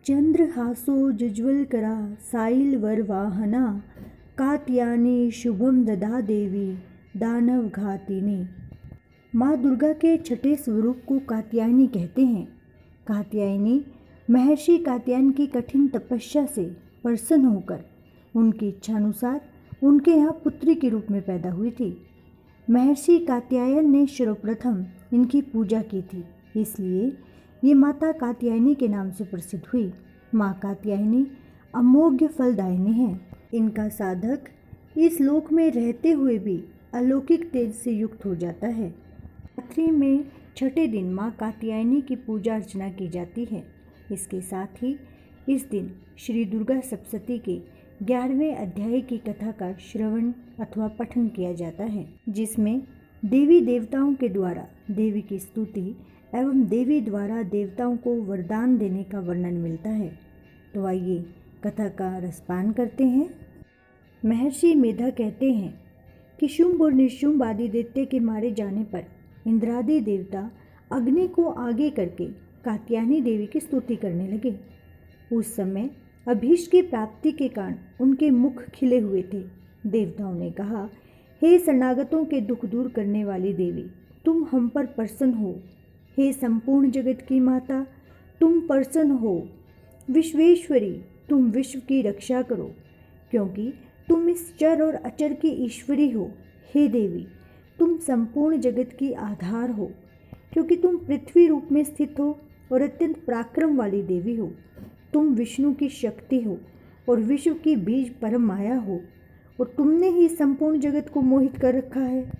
चंद्रहासो जुज्वलकरा साइलवरवाहना कात्यायनी शुभम ददा देवी दानवघातिनी। माँ दुर्गा के छठे स्वरूप को कात्यायनी कहते हैं। कात्यायनी महर्षि कात्यायन की कठिन तपस्या से प्रसन्न होकर उनकी इच्छानुसार उनके यहाँ पुत्री के रूप में पैदा हुई थी। महर्षि कात्यायन ने सर्वप्रथम इनकी पूजा की थी, इसलिए ये माता कात्यायनी के नाम से प्रसिद्ध हुई। माँ कात्यायनी अमोघ फलदायिनी है। इनका साधक इस लोक में रहते हुए भी अलौकिक तेज से युक्त हो जाता है। नवरात्रि में छठे दिन माँ कात्यायनी की पूजा अर्चना की जाती है। इसके साथ ही इस दिन श्री दुर्गा सप्तशती के 11वें अध्याय की कथा का श्रवण अथवा पठन किया जाता है, जिसमें देवी देवताओं के द्वारा देवी की स्तुति एवं देवी द्वारा देवताओं को वरदान देने का वर्णन मिलता है। तो आइए कथा का रसपान करते हैं। महर्षि मेधा कहते हैं कि शुंभ और निशुंभ आदि दैत्य के मारे जाने पर इंद्रादि देवता अग्नि को आगे करके कात्यायनी देवी की स्तुति करने लगे। उस समय अभीष्ट की प्राप्ति के कारण उनके मुख खिले हुए थे। देवताओं ने कहा, हे शरणागतों के दुख दूर करने वाली देवी, तुम हम पर प्रसन्न हो। हे संपूर्ण जगत की माता, तुम प्रसन्न हो। विश्वेश्वरी, तुम विश्व की रक्षा करो, क्योंकि तुम इस चर और अचर की ईश्वरी हो। हे देवी, तुम संपूर्ण जगत की आधार हो, क्योंकि तुम पृथ्वी रूप में स्थित हो और अत्यंत पराक्रम वाली देवी हो। तुम विष्णु की शक्ति हो और विश्व की बीज परम माया हो, और तुमने ही संपूर्ण जगत को मोहित कर रखा है।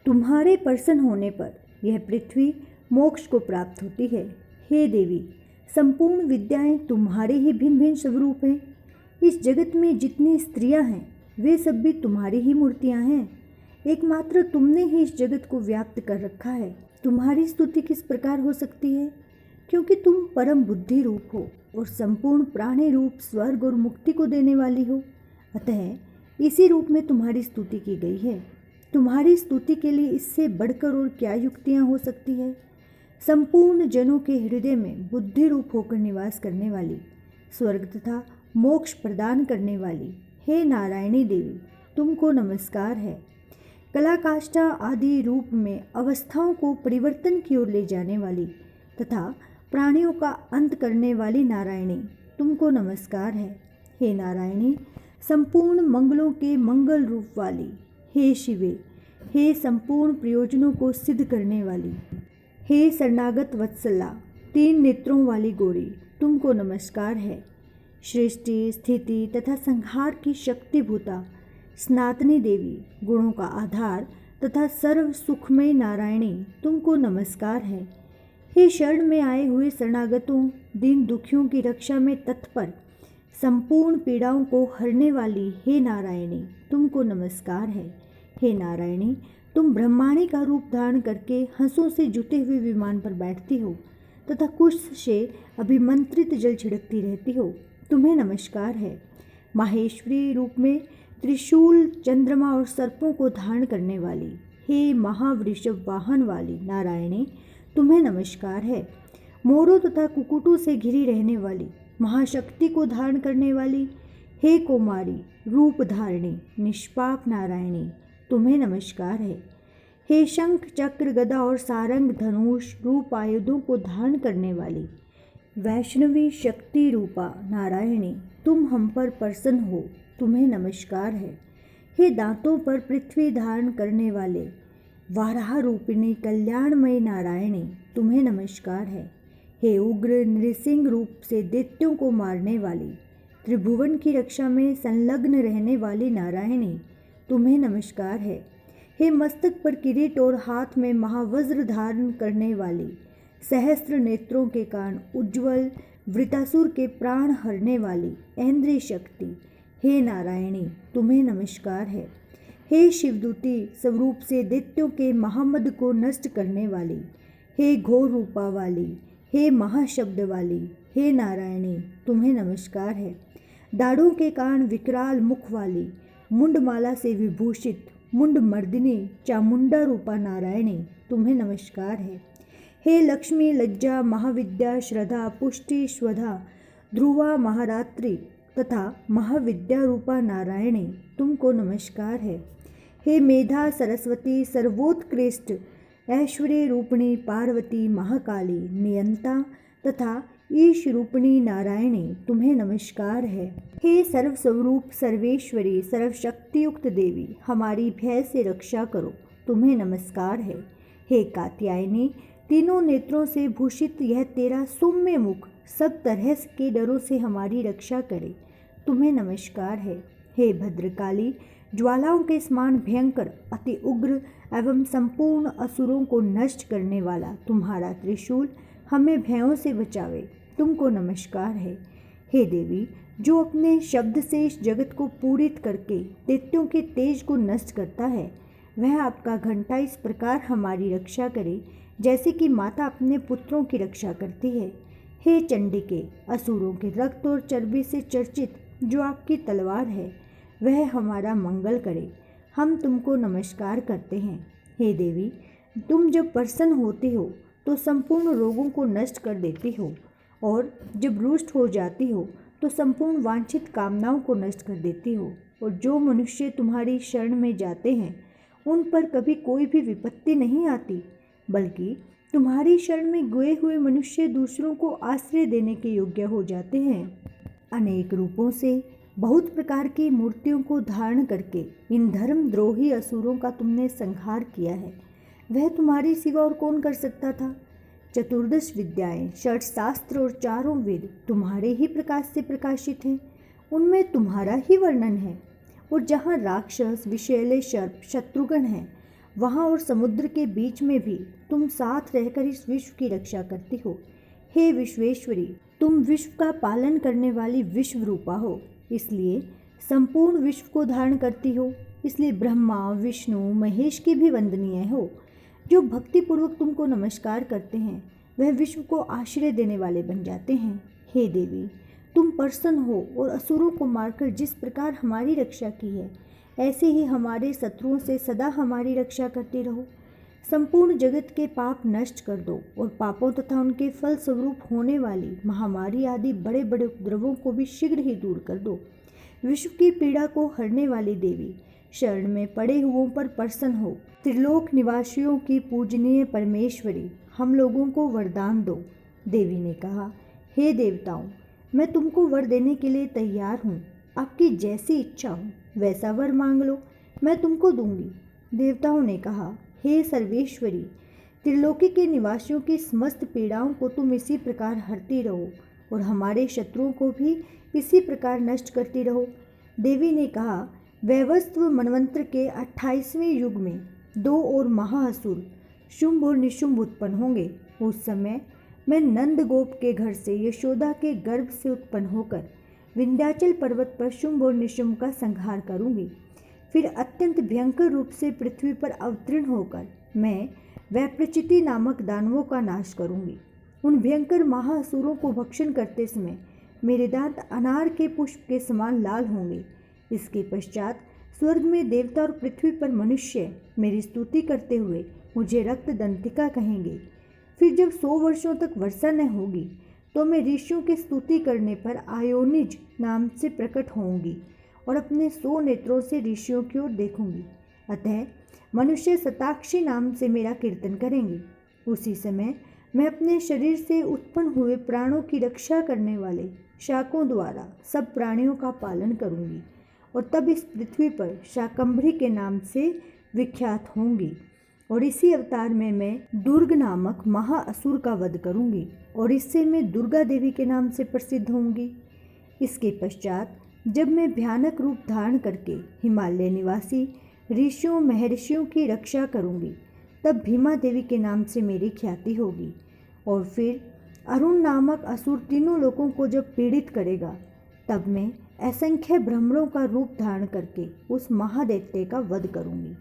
तुम्हारे प्रसन्न होने पर यह पृथ्वी मोक्ष को प्राप्त होती है। हे देवी, संपूर्ण विद्याएं तुम्हारे ही भिन्न भिन्न स्वरूप हैं। इस जगत में जितनी स्त्रियां हैं वे सब भी तुम्हारी ही मूर्तियां हैं। एकमात्र तुमने ही इस जगत को व्याप्त कर रखा है। तुम्हारी स्तुति किस प्रकार हो सकती है, क्योंकि तुम परम बुद्धि रूप हो और संपूर्ण प्राणी रूप स्वर्ग और मुक्ति को देने वाली हो। अतः इसी रूप में तुम्हारी स्तुति की गई है। तुम्हारी स्तुति के लिए इससे बढ़कर और क्या युक्तियाँ हो सकती है। संपूर्ण जनों के हृदय में बुद्धि रूप होकर निवास करने वाली, स्वर्ग तथा मोक्ष प्रदान करने वाली, हे नारायणी देवी, तुमको नमस्कार है। कलाकाष्ठा आदि रूप में अवस्थाओं को परिवर्तन की ओर ले जाने वाली तथा प्राणियों का अंत करने वाली नारायणी, तुमको नमस्कार है। हे नारायणी, संपूर्ण मंगलों के मंगल रूप वाली, हे शिवे, हे संपूर्ण प्रयोजनों को सिद्ध करने वाली, हे शरणागत वत्सला, 3 नेत्रों वाली गौरी, तुमको नमस्कार है। सृष्टि स्थिति तथा संहार की शक्तिभूता सनातनी देवी, गुणों का आधार तथा सर्व सुखमय नारायणी, तुमको नमस्कार है। हे शरण में आए हुए शरणागतों, दीन दुखियों की रक्षा में तत्पर, संपूर्ण पीड़ाओं को हरने वाली, हे नारायणी, तुमको नमस्कार है। हे नारायणी, तुम ब्रह्माणी का रूप धारण करके हंसों से जुटे हुए विमान पर बैठती हो तथा कुश से अभिमंत्रित जल छिड़कती रहती हो, तुम्हें नमस्कार है। माहेश्वरी रूप में त्रिशूल, चंद्रमा और सर्पों को धारण करने वाली, हे महावृषभ वाहन वाली नारायणी, तुम्हें नमस्कार है। मोरों तथा कुकुटों से घिरी रहने वाली, महाशक्ति को धारण करने वाली, हे कौमारी रूप धारिणी निष्पाप नारायणी, तुम्हें नमस्कार है। हे शंख चक्र गदा और सारंग धनुष रूप आयुधों को धारण करने वाली, वैष्णवी शक्ति रूपा नारायणी, तुम हम पर प्रसन्न हो, तुम्हें नमस्कार है। हे दांतों पर पृथ्वी धारण करने वाले, वाराह रूपिणी कल्याणमयी नारायणी, तुम्हें नमस्कार है। हे उग्र नृसिंह रूप से दैत्यों को मारने वाली, त्रिभुवन की रक्षा में संलग्न रहने वाली नारायणी, तुम्हें नमस्कार है। हे मस्तक पर किरीट और हाथ में महावज्र धारण करने वाली, सहस्त्र नेत्रों के कारण उज्ज्वल वृतासुर के प्राण हरने वाली ऐन्द्रिय शक्ति, हे नारायणी, तुम्हें नमस्कार है। हे शिवदूती स्वरूप से दैत्यों के महामद को नष्ट करने वाली, हे घोर रूपा वाली, हे महाशब्द वाली, हे नारायणी, तुम्हें नमस्कार है। दाढ़ों के कारण विकराल मुख वाली, मुंडमाला से विभूषित मुंड मर्दिनी चामुंडा रूपा नारायणी, तुम्हें नमस्कार है। हे लक्ष्मी लज्जा महाविद्या श्रद्धा पुष्टि स्वधा ध्रुवा महारात्रि तथा महाविद्या रूपा नारायणी तुमको नमस्कार है। हे मेधा सरस्वती सर्वोत्कृष्ट ऐश्वर्य रूपिणी पार्वती महाकाली नियंता तथा ईश रूपिणी नारायणी तुम्हें नमस्कार है। हे सर्वस्वरूप सर्वेश्वरी सर्वशक्तियुक्त देवी हमारी भय से रक्षा करो तुम्हें नमस्कार है। हे कात्यायनी तीनों नेत्रों से भूषित यह तेरा सौम्य मुख सब तरह के डरों से हमारी रक्षा करे तुम्हें नमस्कार है। हे भद्रकाली ज्वालाओं के समान भयंकर अति उग्र एवं संपूर्ण असुरों को नष्ट करने वाला तुम्हारा त्रिशूल हमें भयों से बचावे तुमको नमस्कार है। हे देवी जो अपने शब्द से इस जगत को पूरित करके दैत्यों के तेज को नष्ट करता है वह आपका घंटा इस प्रकार हमारी रक्षा करे जैसे कि माता अपने पुत्रों की रक्षा करती है। हे चंडिके असुरों के रक्त और चर्बी से चर्चित जो आपकी तलवार है वह हमारा मंगल करे हम तुमको नमस्कार करते हैं। हे देवी तुम जब प्रसन्न होती हो तो संपूर्ण रोगों को नष्ट कर देती हो और जब रुष्ट हो जाती हो तो संपूर्ण वांछित कामनाओं को नष्ट कर देती हो और जो मनुष्य तुम्हारी शरण में जाते हैं उन पर कभी कोई भी विपत्ति नहीं आती बल्कि तुम्हारी शरण में गए हुए मनुष्य दूसरों को आश्रय देने के योग्य हो जाते हैं। अनेक रूपों से बहुत प्रकार की मूर्तियों को धारण करके इन धर्मद्रोही असुरों का तुमने संहार किया है वह तुम्हारी सिवा और कौन कर सकता था। चतुर्दश विद्याएं षट शास्त्र और चारों वेद तुम्हारे ही प्रकाश से प्रकाशित हैं उनमें तुम्हारा ही वर्णन है और जहाँ राक्षस विषैले सर्प शत्रुघ्न हैं वहाँ और समुद्र के बीच में भी तुम साथ रहकर इस विश्व की रक्षा करती हो। हे विश्वेश्वरी तुम विश्व का पालन करने वाली विश्व रूपा हो इसलिए संपूर्ण विश्व को धारण करती हो इसलिए ब्रह्मा विष्णु महेश की भी वंदनीय हो। जो भक्तिपूर्वक तुमको नमस्कार करते हैं वह विश्व को आश्रय देने वाले बन जाते हैं। हे देवी तुम प्रसन्न हो और असुरों को मारकर जिस प्रकार हमारी रक्षा की है ऐसे ही हमारे शत्रुओं से सदा हमारी रक्षा करते रहो। संपूर्ण जगत के पाप नष्ट कर दो और पापों तथा उनके फल स्वरूप होने वाली महामारी आदि बड़े बड़े उपद्रवों को भी शीघ्र ही दूर कर दो। विश्व की पीड़ा को हरने वाली देवी शरण में पड़े हुओं पर प्रसन्न हो। त्रिलोक निवासियों की पूजनीय परमेश्वरी हम लोगों को वरदान दो। देवी ने कहा हे देवताओं मैं तुमको वर देने के लिए तैयार हूँ आपकी जैसी इच्छा हो वैसा वर मांग लो मैं तुमको दूंगी। देवताओं ने कहा हे सर्वेश्वरी त्रिलोकी के निवासियों की समस्त पीड़ाओं को तुम इसी प्रकार हरती रहो और हमारे शत्रुओं को भी इसी प्रकार नष्ट करती रहो। देवी ने कहा वैवस्व मनवंत्र के 28वें युग में दो और महाअसुर शुंभ और निशुंभ उत्पन्न होंगे। उस समय मैं नंद गोप के घर से यशोदा के गर्भ से उत्पन्न होकर विंध्याचल पर्वत पर शुंभ और निशुंभ का संहार करूंगी। फिर अत्यंत भयंकर रूप से पृथ्वी पर अवतीर्ण होकर मैं वैप्रचिति नामक दानवों का नाश करूंगी। उन भयंकर महाअसुरों को भक्षण करते समय मेरे दांत अनार के पुष्प के समान लाल होंगे। इसके पश्चात स्वर्ग में देवता और पृथ्वी पर मनुष्य मेरी स्तुति करते हुए मुझे रक्त दंतिका कहेंगे। फिर जब 100 वर्षों तक वर्षा न होगी तो मैं ऋषियों की स्तुति करने पर आयोनिज नाम से प्रकट होंगी और अपने 100 नेत्रों से ऋषियों की ओर देखूंगी। अतः मनुष्य शताक्षी नाम से मेरा कीर्तन करेंगे। उसी समय मैं अपने शरीर से उत्पन्न हुए प्राणों की रक्षा करने वाले शाकों द्वारा सब प्राणियों का पालन करूंगी और तब इस पृथ्वी पर शाकंभरी के नाम से विख्यात होंगी और इसी अवतार में मैं दुर्ग नामक महाअसुर का वध करूंगी और इससे मैं दुर्गा देवी के नाम से प्रसिद्ध होंगी। इसके पश्चात जब मैं भयानक रूप धारण करके हिमालय निवासी ऋषियों महर्षियों की रक्षा करूंगी तब भीमा देवी के नाम से मेरी ख्याति होगी। और फिर अरुण नामक असुर तीनों लोगों को जब पीड़ित करेगा तब मैं असंख्य भ्रमरों का रूप धारण करके उस महादैत्य का वध करूंगी।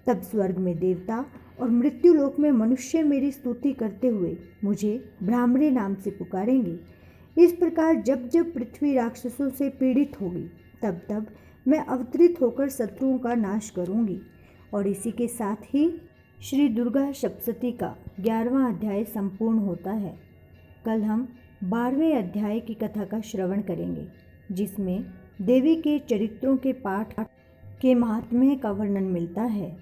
तब स्वर्ग में देवता और मृत्युलोक में मनुष्य मेरी स्तुति करते हुए मुझे ब्राह्मणी नाम से पुकारेंगे। इस प्रकार जब जब पृथ्वी राक्षसों से पीड़ित होगी तब तब मैं अवतरित होकर शत्रुओं का नाश करूंगी। और इसी के साथ ही श्री दुर्गा सप्तशती का 11वां अध्याय संपूर्ण होता है। कल हम 12वें अध्याय की कथा का श्रवण करेंगे, जिसमें देवी के चरित्रों के पाठ के महात्म्य का वर्णन मिलता है।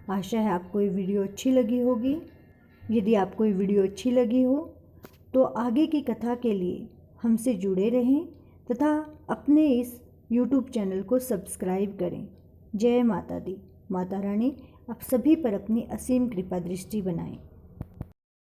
आशा है आपको ये वीडियो अच्छी लगी होगी। यदि आपको ये वीडियो अच्छी लगी हो तो आगे की कथा के लिए हमसे जुड़े रहें तथा अपने इस YouTube चैनल को सब्सक्राइब करें। जय माता दी। माता रानी आप सभी पर अपनी असीम कृपा दृष्टि बनाएं।